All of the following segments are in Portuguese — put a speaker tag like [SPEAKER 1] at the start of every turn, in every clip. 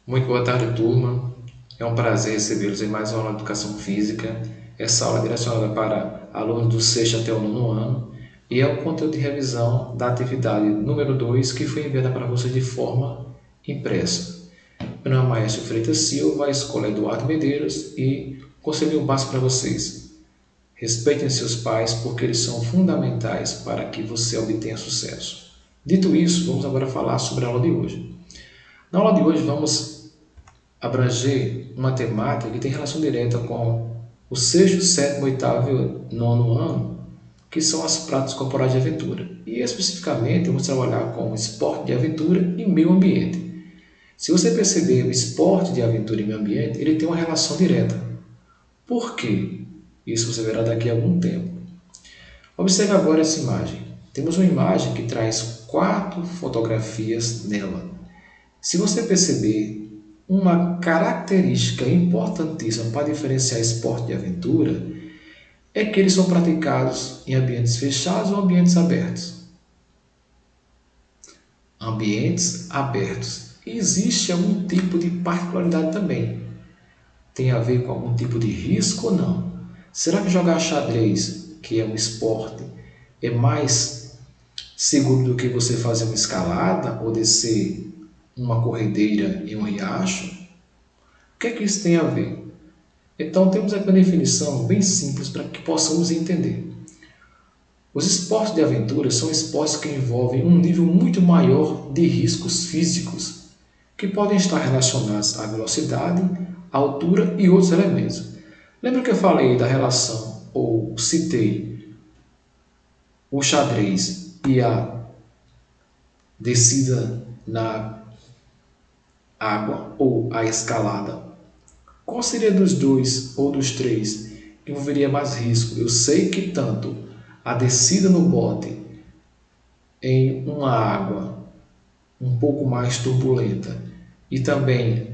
[SPEAKER 1] Muito boa tarde, turma. É um prazer recebê-los em mais uma aula de Educação Física. Essa aula é direcionada para alunos do sexto até o nono ano e é o conteúdo de revisão da atividade número 2 que foi enviada para vocês de forma impressa. Meu nome é Maestro Freitas Silva, a escola é Eduardo Medeiros e o conselho básico para vocês. Respeitem seus pais porque eles são fundamentais para que você obtenha sucesso. Dito isso, vamos agora falar sobre a aula de hoje. Na aula de hoje vamos abranger uma temática que tem relação direta com o sexto, sétimo, oitavo e nono ano, que são as práticas corporais de aventura. E especificamente vamos trabalhar com esporte de aventura e meio ambiente. Se você perceber, o esporte de aventura e meio ambiente, ele tem uma relação direta. Por quê? Isso você verá daqui a algum tempo. Observe agora essa imagem. Temos uma imagem que traz 4 fotografias nela. Se você perceber, uma característica importantíssima para diferenciar esporte de aventura é que eles são praticados em ambientes fechados ou ambientes abertos. Ambientes abertos. Existe algum tipo de particularidade também. Tem a ver com algum tipo de risco ou não? Será que jogar xadrez, que é um esporte, é mais seguro do que você fazer uma escalada ou descer uma corredeira em um riacho? O que é que isso tem a ver? Então, temos aqui uma definição bem simples para que possamos entender. Os esportes de aventura são esportes que envolvem um nível muito maior de riscos físicos, que podem estar relacionados à velocidade, à altura e outros elementos. Lembra que eu falei da relação, ou citei, o xadrez e a descida na água ou a escalada? Qual seria dos dois ou dos três que envolveria mais risco? Eu sei que tanto a descida no bote em uma água um pouco mais turbulenta e também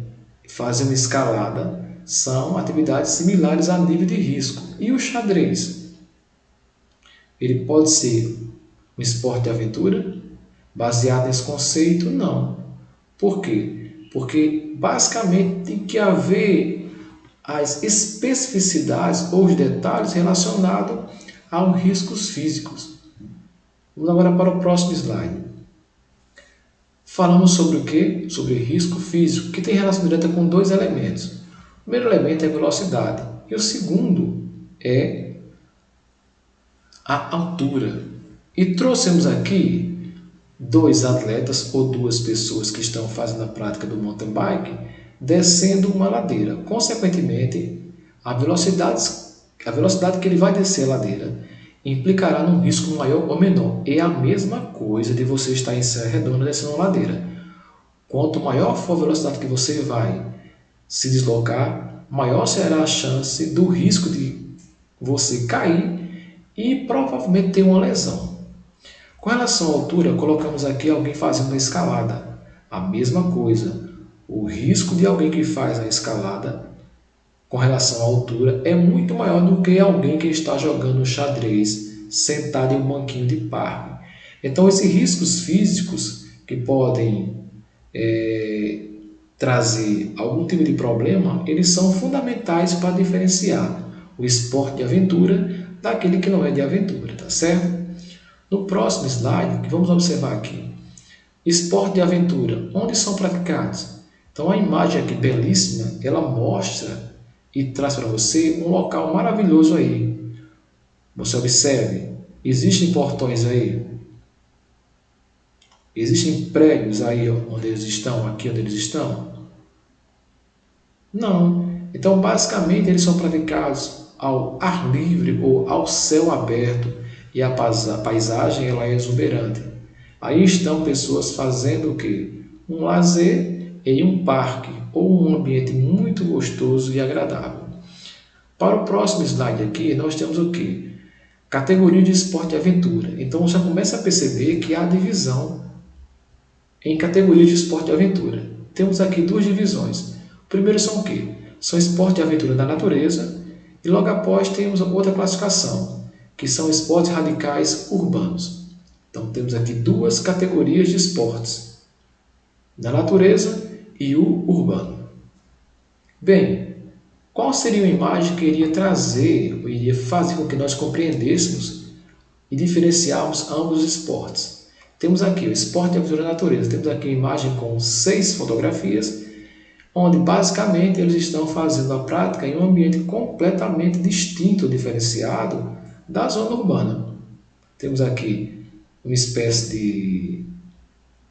[SPEAKER 1] fazer uma escalada são atividades similares a nível de risco. E o xadrez? Ele pode ser um esporte de aventura? Baseado nesse conceito? Não. Por quê? Porque basicamente tem que haver as especificidades ou os detalhes relacionados aos riscos físicos. Vamos agora para o próximo slide. Falamos sobre o quê? Sobre risco físico, que tem relação direta com 2 elementos. O primeiro elemento é a velocidade e o segundo é a altura. E trouxemos aqui 2 atletas ou 2 pessoas que estão fazendo a prática do mountain bike descendo uma ladeira. Consequentemente, a velocidade que ele vai descer a ladeira implicará num risco maior ou menor. É a mesma coisa de você estar em Serra Redonda descendo uma ladeira. Quanto maior for a velocidade que você vai se deslocar, maior será a chance do risco de você cair e provavelmente ter uma lesão. Com relação à altura, colocamos aqui alguém fazendo uma escalada. A mesma coisa. O risco de alguém que faz a escalada com relação à altura é muito maior do que alguém que está jogando xadrez sentado em um banquinho de parque. Então, esses riscos físicos que podem trazer algum tipo de problema, eles são fundamentais para diferenciar o esporte de aventura daquele que não é de aventura, tá certo? No próximo slide, que vamos observar aqui, esporte de aventura, onde são praticados? Então, a imagem aqui belíssima, ela mostra e traz para você um local maravilhoso aí. Você observe, existem portões aí, existem prédios aí onde eles estão, aqui onde eles estão? Não. Então, basicamente, eles são praticados ao ar livre ou ao céu aberto e a paisagem ela é exuberante. Aí estão pessoas fazendo o quê? Um lazer em um parque ou um ambiente muito gostoso e agradável. Para o próximo slide aqui, nós temos o quê? Categoria de esporte de aventura. Então, você começa a perceber que há divisão em categorias de esporte de aventura. Temos aqui 2 divisões. O primeiro são o quê? São esportes de aventura da natureza e logo após temos outra classificação, que são esportes radicais urbanos. Então temos aqui 2 categorias de esportes, da natureza e o urbano. Bem, qual seria uma imagem que iria trazer, ou iria fazer com que nós compreendêssemos e diferenciarmos ambos os esportes? Temos aqui o esporte e a aventura da natureza. Temos aqui uma imagem com 6 fotografias, onde basicamente eles estão fazendo a prática em um ambiente completamente distinto, diferenciado da zona urbana. Temos aqui uma espécie de,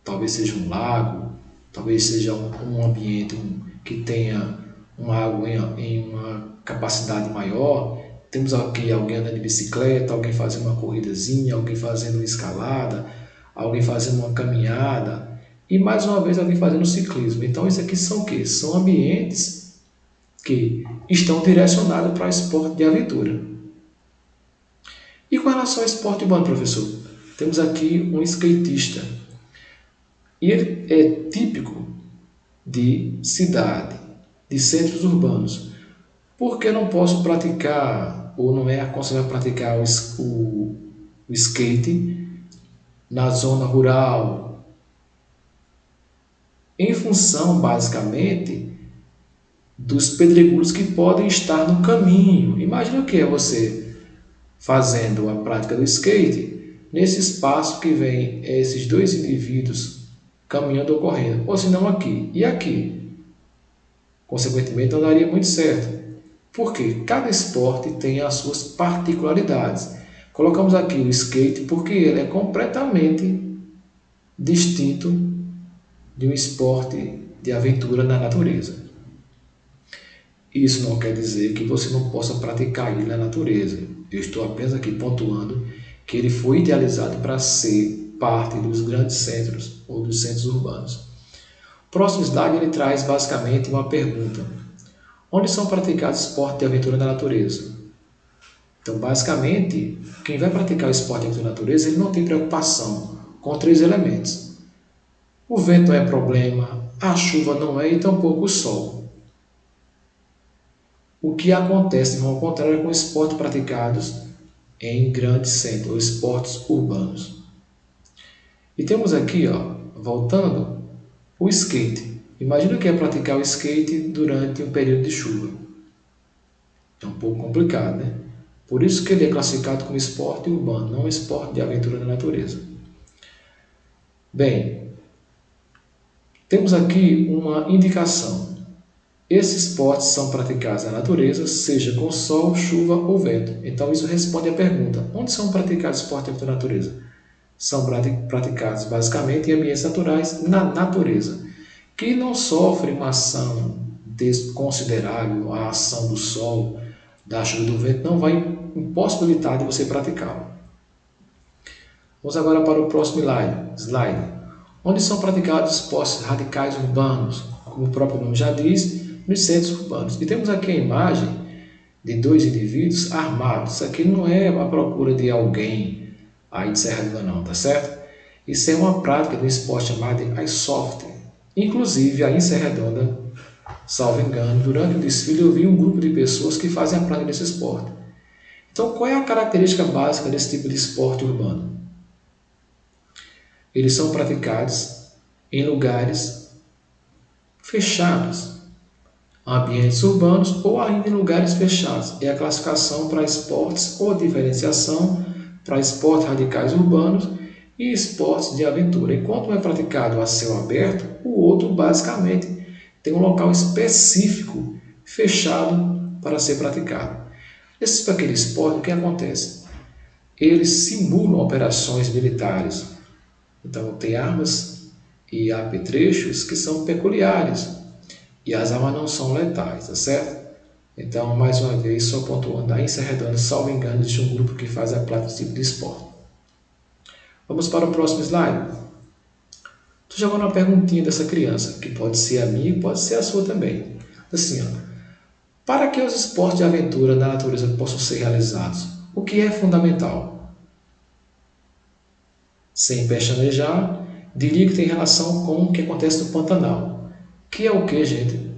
[SPEAKER 1] talvez seja um lago, talvez seja um ambiente que tenha uma água em uma capacidade maior. Temos aqui alguém andando de bicicleta, alguém fazendo uma corridazinha, alguém fazendo uma escalada, alguém fazendo uma caminhada e mais uma vez alguém fazendo ciclismo. Então isso aqui são o quê? São ambientes que estão direcionados para o esporte de aventura. E com relação ao esporte urbano, professor? Temos aqui um skatista. E ele é típico de cidade, de centros urbanos. Por que não posso praticar, ou não é aconselhável praticar o skate na zona rural? Em função, basicamente, dos pedregulhos que podem estar no caminho. Imagina o que é você fazendo a prática do skate nesse espaço que vem esses dois indivíduos caminhando ou correndo, ou se não aqui e aqui. Consequentemente, não daria muito certo. Porque cada esporte tem as suas particularidades. Colocamos aqui o skate porque ele é completamente distinto de um esporte de aventura na natureza. Isso não quer dizer que você não possa praticar ele na natureza. Eu estou apenas aqui pontuando que ele foi idealizado para ser parte dos grandes centros ou dos centros urbanos. O próximo slide ele traz basicamente uma pergunta. Onde são praticados esportes de aventura na natureza? Então, basicamente, quem vai praticar o esporte de aventura na natureza, ele não tem preocupação com 3 elementos. O vento não é problema, a chuva não é e tampouco o sol. O que acontece, de forma contrária, com esportes praticados em grandes centros, ou esportes urbanos. E temos aqui, voltando, o skate. Imagina que é praticar o skate durante um período de chuva. É um pouco complicado, né? Por isso que ele é classificado como esporte urbano, não esporte de aventura na natureza. Bem, temos aqui uma indicação. Esses esportes são praticados na natureza, seja com sol, chuva ou vento. Então isso responde à pergunta, onde são praticados esportes na natureza? São praticados basicamente em ambientes naturais, na natureza, que não sofrem uma ação desconsiderável, a ação do sol, da chuva e do vento não vai impossibilitar de você praticá-lo. Vamos agora para o próximo slide. Onde são praticados esportes radicais urbanos, como o próprio nome já diz, nos centros urbanos. E temos aqui a imagem de 2 indivíduos armados. Isso aqui não é a procura de alguém aí de Serra Redonda não, tá certo? Isso é uma prática de um esporte chamado airsoft. Inclusive, aí em Serra Redonda, salvo engano, durante o desfile eu vi um grupo de pessoas que fazem a prática desse esporte. Então, qual é a característica básica desse tipo de esporte urbano? Eles são praticados em lugares fechados, ambientes urbanos ou ainda em lugares fechados. É a classificação para esportes ou diferenciação para esportes radicais urbanos e esportes de aventura. Enquanto um é praticado a céu aberto, o outro basicamente tem um local específico fechado para ser praticado. Esse tipo de esporte, o que acontece? Eles simulam operações militares. Então, tem armas e apetrechos que são peculiares. E as armas não são letais, tá certo? Então, mais uma vez, só pontuando, aí em Serra Redonda, salvo engano, existe um grupo que faz a prática desse tipo de esporte. Vamos para o próximo slide. Estou jogando uma perguntinha dessa criança, que pode ser a minha e pode ser a sua também. Assim, para que os esportes de aventura na natureza possam ser realizados, o que é fundamental? Sem pestanejar, diria que tem relação com o que acontece no Pantanal. Que é o que, gente?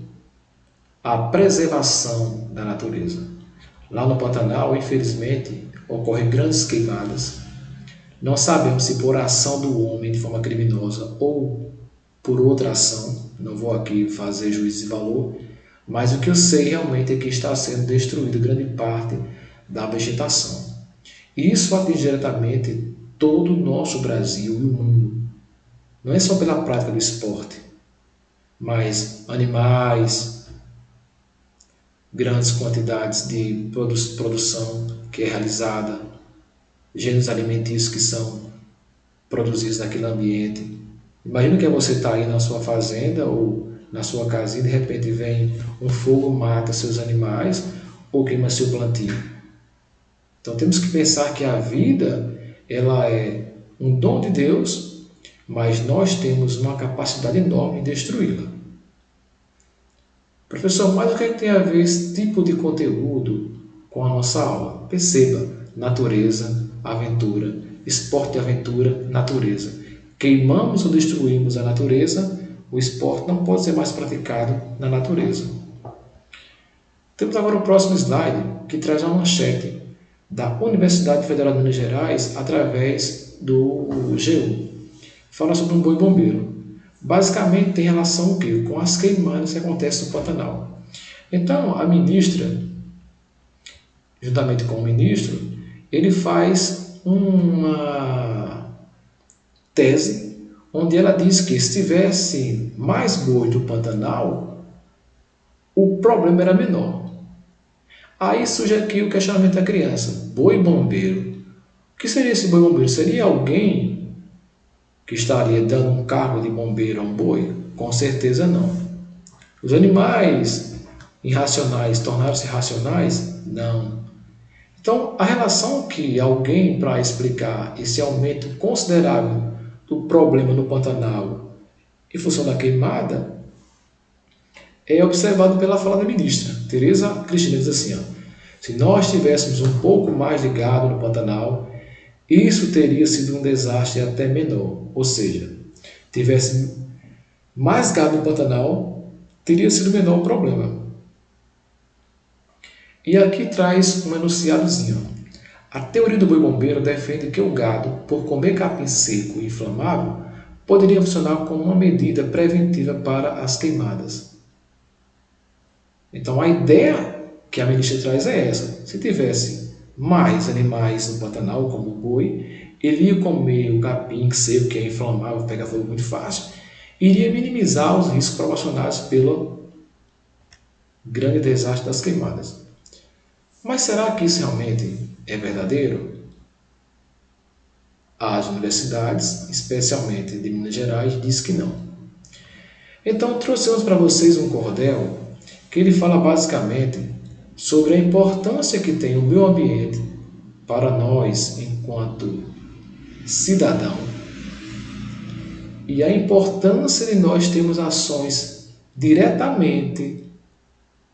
[SPEAKER 1] A preservação da natureza. Lá no Pantanal, infelizmente, ocorrem grandes queimadas. Não sabemos se por ação do homem de forma criminosa ou por outra ação, não vou aqui fazer juízo de valor, mas o que eu sei realmente é que está sendo destruída grande parte da vegetação. E isso atinge diretamente todo o nosso Brasil e o mundo. Não é só pela prática do esporte, mas animais, grandes quantidades de produção que é realizada, gêneros alimentícios que são produzidos naquele ambiente. Imagina que você está aí na sua fazenda ou na sua casinha e de repente vem um fogo, mata seus animais ou queima seu plantio. Então temos que pensar que a vida ela é um dom de Deus, mas nós temos uma capacidade enorme de destruí-la. Professor, mas o que é que tem a ver esse tipo de conteúdo com a nossa aula? Perceba, natureza, aventura, esporte e aventura, natureza. Queimamos ou destruímos a natureza, o esporte não pode ser mais praticado na natureza. Temos agora o próximo slide, que traz uma manchete da Universidade Federal de Minas Gerais através do GU. Fala sobre um boi bombeiro. Basicamente tem relação o quê? Com as queimadas que acontecem no Pantanal. Então, a ministra, juntamente com o ministro, ele faz uma tese onde ela diz que se tivesse mais bois do Pantanal, o problema era menor. Aí surge aqui o questionamento da criança. Boi bombeiro. O que seria esse boi bombeiro? Seria alguém que estaria dando um cargo de bombeiro a um boi? Com certeza não. Os animais irracionais tornaram-se racionais? Não. Então, a relação que alguém, para explicar esse aumento considerável do problema no Pantanal em função da queimada, é observado pela fala da ministra. Tereza Cristina diz assim, se nós tivéssemos um pouco mais de gado no Pantanal, isso teria sido um desastre até menor. Ou seja, tivesse mais gado no Pantanal, teria sido menor o problema. E aqui traz um enunciadozinho. A teoria do boi bombeiro defende que o gado, por comer capim seco e inflamável, poderia funcionar como uma medida preventiva para as queimadas. Então a ideia que a ministra traz é essa. Se tivesse mais animais no Pantanal, como o boi, ele ia comer o capim seco, que é inflamável, pega fogo muito fácil, e iria minimizar os riscos proporcionados pelo grande desastre das queimadas. Mas será que isso realmente é verdadeiro? As universidades, especialmente de Minas Gerais, dizem que não. Então trouxemos para vocês um cordel que ele fala basicamente sobre a importância que tem o meio ambiente para nós enquanto cidadão e a importância de nós termos ações diretamente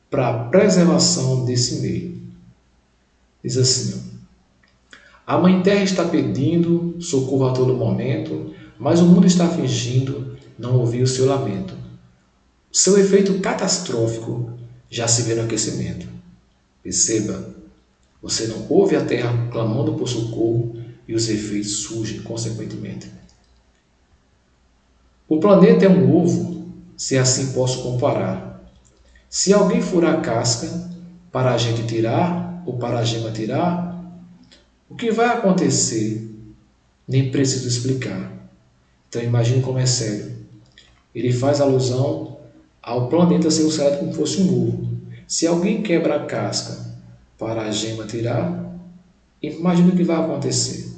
[SPEAKER 1] para a preservação desse meio. Diz assim, a Mãe Terra está pedindo socorro a todo momento, mas o mundo está fingindo não ouvir o seu lamento. Seu efeito catastrófico já se vê no aquecimento. Perceba, você não ouve a Terra clamando por socorro e os efeitos surgem consequentemente. O planeta é um ovo, se assim posso comparar. Se alguém furar a casca para a gente tirar ou para a gema tirar, o que vai acontecer? Nem preciso explicar. Então imagine como é sério. Ele faz alusão ao planeta ser usado como fosse um ovo. Se alguém quebra a casca para a gema tirar, imagine o que vai acontecer.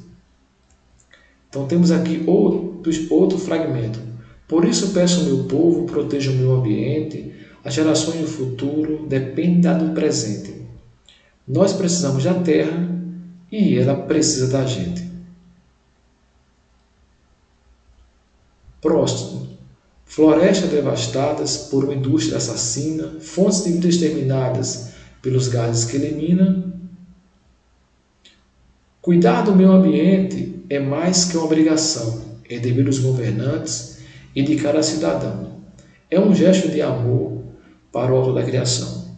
[SPEAKER 1] Então temos aqui outro fragmento. Por isso peço ao meu povo, proteja o meu ambiente, as gerações do futuro dependem do presente. Nós precisamos da terra e ela precisa da gente. Próximo. Florestas devastadas por uma indústria assassina, fontes de vida exterminadas pelos gases que elimina. Cuidar do meio ambiente é mais que uma obrigação, é dever dos governantes e de cada cidadão. É um gesto de amor para o autor da criação.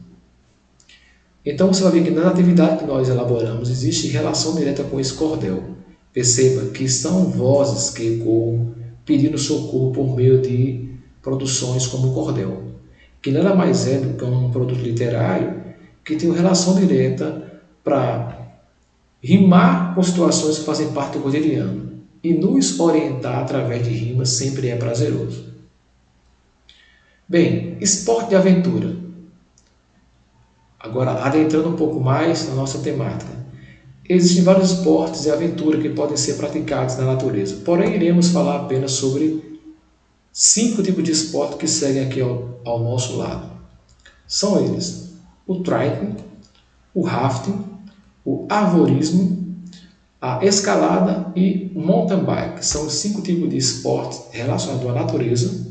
[SPEAKER 1] Então você vai ver que na atividade que nós elaboramos existe relação direta com esse cordel. Perceba que são vozes que ecoam pedindo socorro por meio de produções como o cordel, que nada mais é do que um produto literário que tem uma relação direta para rimar com situações que fazem parte do cotidiano. E nos orientar através de rimas sempre é prazeroso. Bem, esporte de aventura. Agora, adentrando um pouco mais na nossa temática. Existem vários esportes de aventura que podem ser praticados na natureza, porém iremos falar apenas sobre 5 tipos de esporte que seguem aqui ao nosso lado. São eles o trekking, o rafting, o arvorismo, a escalada e o mountain bike. São os 5 tipos de esportes relacionados à natureza,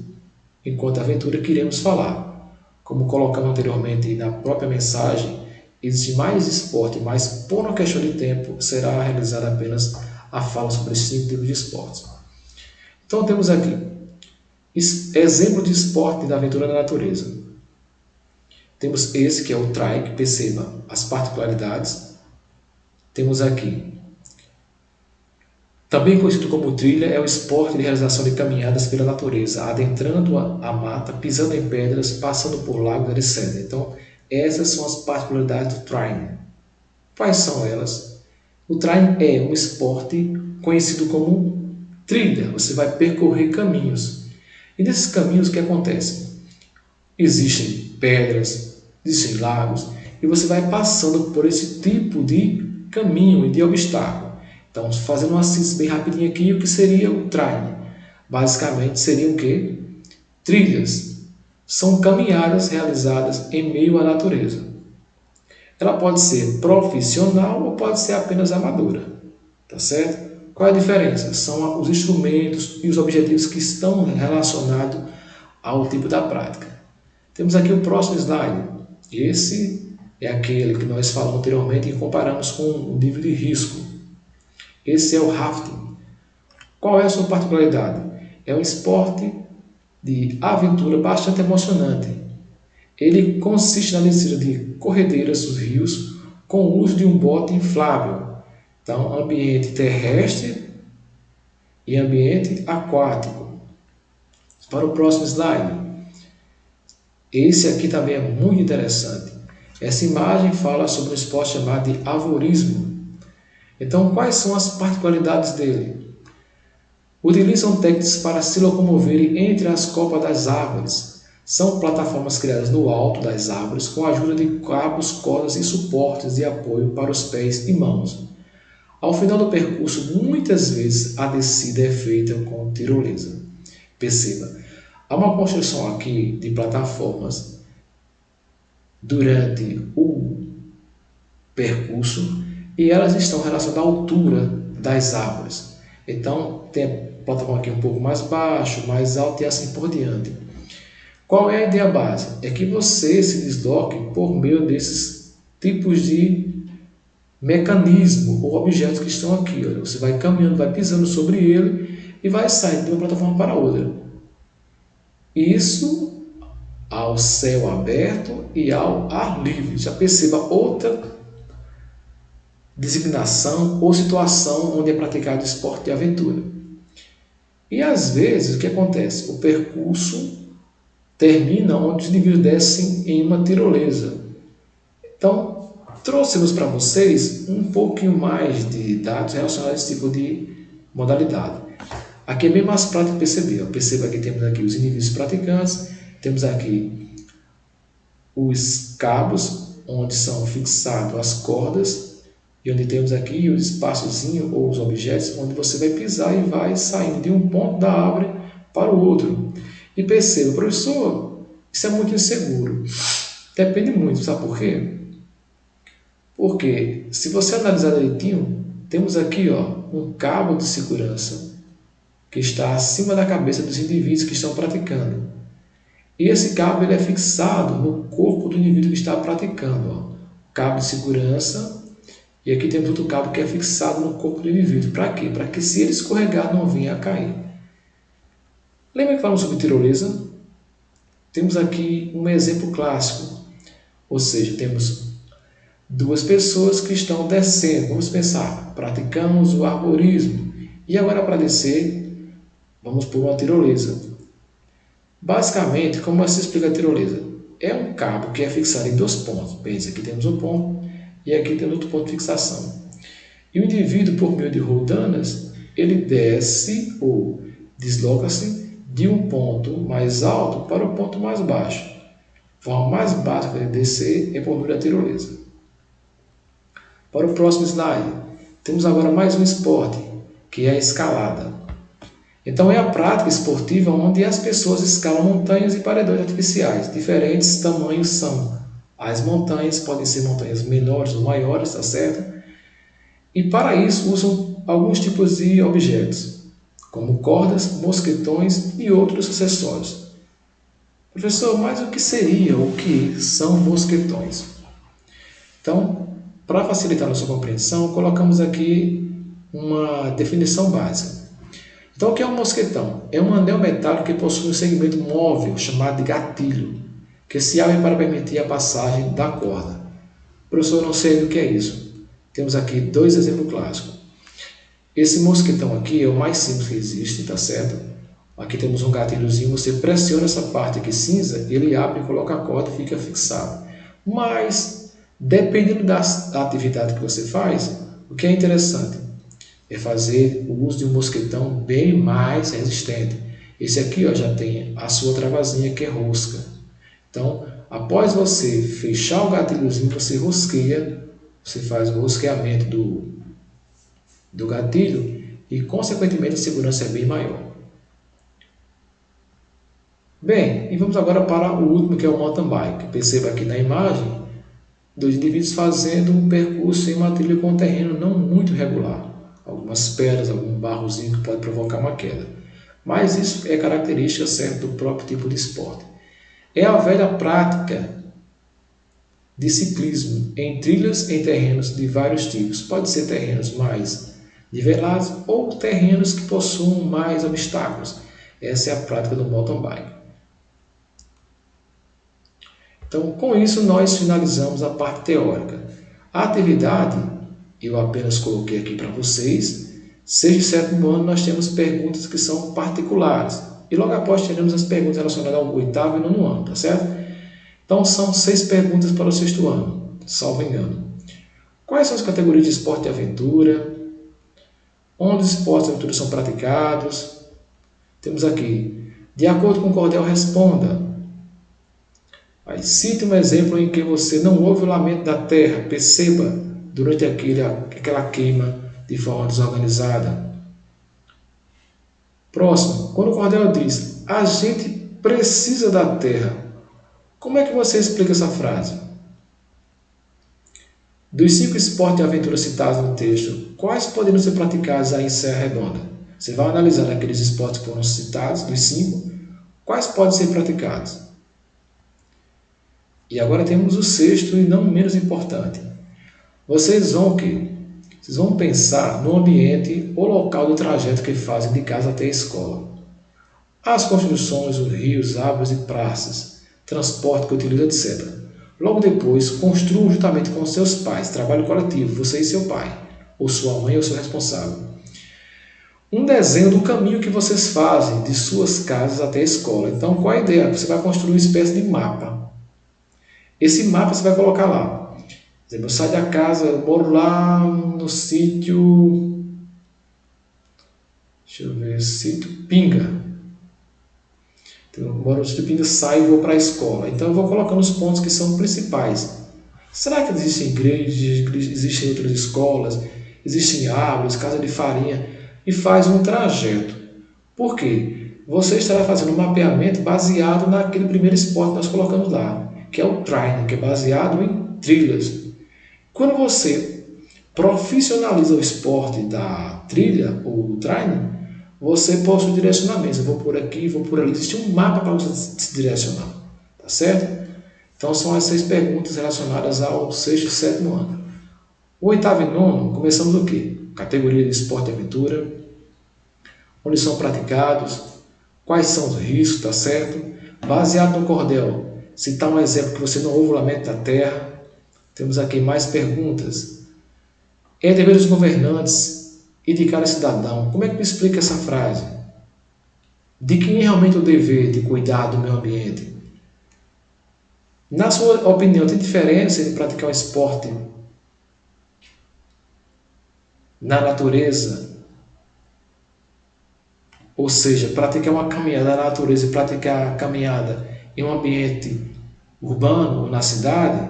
[SPEAKER 1] enquanto aventura que iremos falar. Como colocamos anteriormente na própria mensagem, existe mais esporte, mas por uma questão de tempo será realizada apenas a fala sobre os 5 tipos de esportes. Então temos aqui exemplo de esporte da aventura na natureza. Temos esse que é o trike, perceba as particularidades. Temos aqui, também conhecido como trilha, é o esporte de realização de caminhadas pela natureza, adentrando a mata, pisando em pedras, passando por lagos, etc. Então, essas são as particularidades do trekking. Quais são elas? O trekking é um esporte conhecido como trilha. Você vai percorrer caminhos. E nesses caminhos o que acontece? Existem pedras, existem lagos, e você vai passando por esse tipo de caminho e de obstáculo. Então, fazendo uma síntese bem rapidinho aqui, o que seria o trekking? Basicamente, seriam o quê? Trilhas. São caminhadas realizadas em meio à natureza. Ela pode ser profissional ou pode ser apenas amadora. Tá certo? Qual é a diferença? São os instrumentos e os objetivos que estão relacionados ao tipo da prática. Temos aqui o próximo slide. Esse é aquele que nós falamos anteriormente e comparamos com o nível de risco. Esse é o rafting. Qual é a sua particularidade? É um esporte de aventura bastante emocionante. Ele consiste na descida de corredeiras dos rios com o uso de um bote inflável. Então, ambiente terrestre e ambiente aquático. Para o próximo slide. Esse aqui também é muito interessante. Essa imagem fala sobre um esporte chamado de arvorismo. Então, quais são as particularidades dele? Utilizam técnicas para se locomoverem entre as copas das árvores. São plataformas criadas no alto das árvores com a ajuda de cabos, cordas e suportes de apoio para os pés e mãos. Ao final do percurso, muitas vezes a descida é feita com tirolesa. Perceba, há uma construção aqui de plataformas durante o percurso e elas estão relacionadas à altura das árvores. Então, tem a plataforma aqui um pouco mais baixo, mais alto e assim por diante. Qual é a ideia base? É que você se desloque por meio desses tipos de mecanismo ou objetos que estão aqui. Olha, você vai caminhando, vai pisando sobre ele e vai saindo de uma plataforma para outra. Isso ao céu aberto e ao ar livre. Já perceba outra designação ou situação onde é praticado esporte de aventura. E às vezes o que acontece? O percurso termina onde os indivíduos descem em uma tirolesa. Então, trouxemos para vocês um pouquinho mais de dados relacionados a esse tipo de modalidade. Aqui é bem mais prático perceber. Perceba que temos aqui os indivíduos praticantes, temos aqui os cabos, onde são fixadas as cordas, e onde temos aqui o espaçozinho ou os objetos onde você vai pisar e vai saindo de um ponto da árvore para o outro. E perceba, professor, isso é muito inseguro. Depende muito, sabe por quê? Porque se você analisar direitinho, temos aqui um cabo de segurança que está acima da cabeça dos indivíduos que estão praticando. E esse cabo ele é fixado no corpo do indivíduo que está praticando. Cabo de segurança. E aqui temos outro cabo que é fixado no corpo do indivíduo. Para quê? Para que se ele escorregar não venha a cair. Lembra que falamos sobre tirolesa? Temos aqui um exemplo clássico. Ou seja, temos duas pessoas que estão descendo. Vamos pensar, praticamos o arborismo. E agora para descer, Vamos por uma tirolesa. Basicamente, como se explica a tirolesa? É um cabo que é fixado em dois pontos. Pense, aqui temos um ponto e aqui temos outro ponto de fixação. E o indivíduo, por meio de rodanas, ele desce ou desloca-se de um ponto mais alto para o ponto mais baixo. A forma mais básica de descer é por meio da tirolesa. Para o próximo slide, temos agora mais um esporte, que é a escalada. Então, é a prática esportiva onde as pessoas escalam montanhas e paredões artificiais. Diferentes tamanhos são. As montanhas podem ser montanhas menores ou maiores, tá certo? E para isso usam alguns tipos de objetos, como cordas, mosquetões e outros acessórios. Professor, mas o que seria, o que são mosquetões? Então, para facilitar a nossa compreensão, colocamos aqui uma definição básica. Então, o que é um mosquetão? É um anel metálico que possui um segmento móvel chamado de gatilho, que se abre para permitir a passagem da corda. Professor, eu não sei o que é isso. Temos aqui dois exemplos clássicos. Esse mosquetão aqui é o mais simples que existe, tá certo? Aqui temos um gatilhozinho, você pressiona essa parte aqui cinza, ele abre, coloca a corda e fica fixado. Mas, dependendo da atividade que você faz, o que é interessante é fazer o uso de um mosquetão bem mais resistente. Esse aqui ó, já tem a sua travazinha que é rosca. Então, após você fechar o gatilhozinho, você rosqueia, você faz o rosqueamento do gatilho e, consequentemente, a segurança é bem maior. Bem, e vamos agora para o último, que é o mountain bike. Perceba aqui na imagem, dois indivíduos fazendo um percurso em uma trilha com um terreno não muito regular. Algumas pedras, algum barrozinho que pode provocar uma queda. Mas isso é característica certa do próprio tipo de esporte. É a velha prática de ciclismo em trilhas em terrenos de vários tipos. Pode ser terrenos mais nivelados ou terrenos que possuam mais obstáculos. Essa é a prática do mountain bike. Então, com isso, nós finalizamos a parte teórica. A atividade, eu apenas coloquei aqui para vocês. Sexto e sétimo ano, nós temos perguntas que são particulares. E logo após, teremos as perguntas relacionadas ao oitavo e nono ano, tá certo? Então, são 6 perguntas para o sexto ano, salvo engano. Quais são as categorias de esporte e aventura? Onde os esportes e aventuras são praticados? Temos aqui, de acordo com o cordel, responda. Aí, cite um exemplo em que você não ouve o lamento da terra, perceba durante aquela queima de forma desorganizada. Próximo, quando o cordel diz, a gente precisa da terra, como é que você explica essa frase? Dos 5 esportes e aventuras citados no texto, quais poderiam ser praticados aí em Serra Redonda? Você vai analisar aqueles esportes que foram citados, dos 5, quais podem ser praticados? E agora temos o sexto e não menos importante. Vocês vão pensar no ambiente ou local do trajeto que fazem de casa até a escola. As construções, os rios, árvores e praças, transporte que utilizam, etc. Logo depois, construam juntamente com seus pais, trabalho coletivo, você e seu pai, ou sua mãe ou seu responsável, um desenho do caminho que vocês fazem de suas casas até a escola. Então, qual a ideia? Você vai construir uma espécie de mapa. Esse mapa você vai colocar lá. Por exemplo, eu saio da casa, eu moro lá no sítio... Deixa eu ver, sítio Pinga. Então, eu moro no sítio Pinga, saio e vou para a escola. Então eu vou colocando os pontos que são principais. Será que existem igrejas, existem outras escolas, existem árvores, casa de farinha? E faz um trajeto. Por quê? Você estará fazendo um mapeamento baseado naquele primeiro esporte que nós colocamos lá, que é o training, que é baseado em trilhas. Quando você profissionaliza o esporte da trilha ou do training, você possui direcionamento. Eu vou por aqui, vou por ali. Existe um mapa para você se direcionar. Tá certo? Então são as 6 perguntas relacionadas ao sexto e sétimo ano. O oitavo e nono, começamos o quê? Categoria de esporte e aventura. Onde são praticados. Quais são os riscos, tá certo? Baseado no cordel. Citar um exemplo que você não ouve o lamento da terra. Temos aqui mais perguntas. É dever dos governantes e de cada cidadão. Como é que me explica essa frase? De quem é realmente o dever de cuidar do meio ambiente? Na sua opinião, tem diferença entre praticar um esporte na natureza, ou seja, praticar uma caminhada na natureza e praticar a caminhada em um ambiente urbano ou na cidade?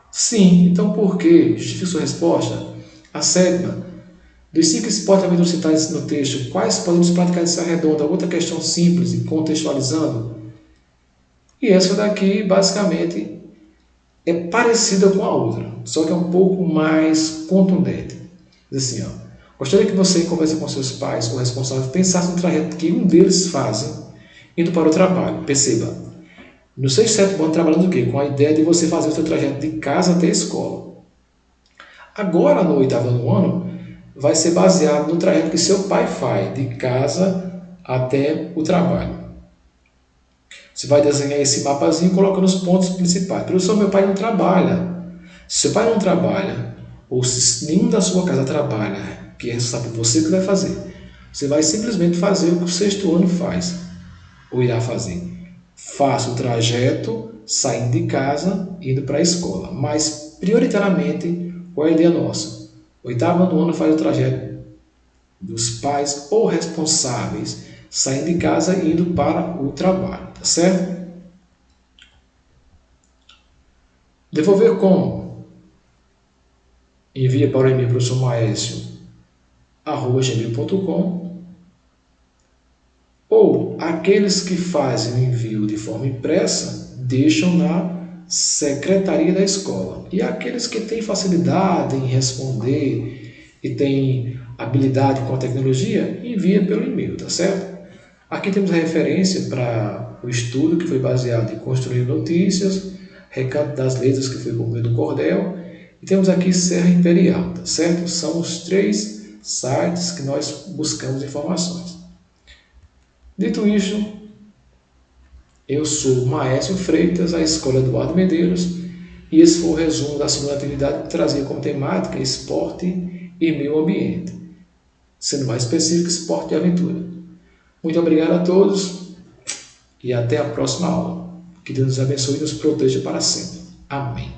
[SPEAKER 1] Sim. Então por quê? Justifique sua resposta. A sétima. Dos 5 esportes aventureiros citados no texto, quais podemos praticar em Serra Redonda? Outra questão simples e contextualizando. E essa daqui, basicamente, é parecida com a outra, só que é um pouco mais contundente. Diz assim, ó, gostaria que você, em conversa com seus pais ou responsáveis, pensasse no trajeto que um deles fazem indo para o trabalho. Perceba, no 6º e 7º ano, trabalhando o quê? Com a ideia de você fazer o seu trajeto de casa até a escola. Agora, no 8º ano, vai ser baseado no trajeto que seu pai faz, de casa até o trabalho. Você vai desenhar esse mapazinho e coloca nos pontos principais. Professor, meu pai não trabalha. Se seu pai não trabalha, ou se nenhum da sua casa trabalha, que é responsável por você que vai fazer, você vai simplesmente fazer o que o 6º ano faz, ou irá fazer. Faça o trajeto saindo de casa, indo para a escola. Mas, prioritariamente, qual é a ideia nossa? 8º ano faz o trajeto dos pais ou responsáveis saindo de casa e indo para o trabalho, tá certo? Devolver como? Envia para o e-mail professormaécio@gmail.com, ou aqueles que fazem o envio de forma impressa deixam na secretaria da escola. E aqueles que têm facilidade em responder e têm habilidade com a tecnologia, envia pelo e-mail, tá certo? Aqui temos a referência para o estudo que foi baseado em Construir Notícias, Recanto das Letras, que foi por meio do Cordel, e temos aqui Serra Imperial, tá certo? São os 3 sites que nós buscamos informações. Dito isto, eu sou Maestro Freitas, a Escola Eduardo Medeiros, e esse foi o resumo da segunda atividade que trazia como temática esporte e meio ambiente, sendo mais específico, esporte e aventura. Muito obrigado a todos e até a próxima aula. Que Deus nos abençoe e nos proteja para sempre. Amém.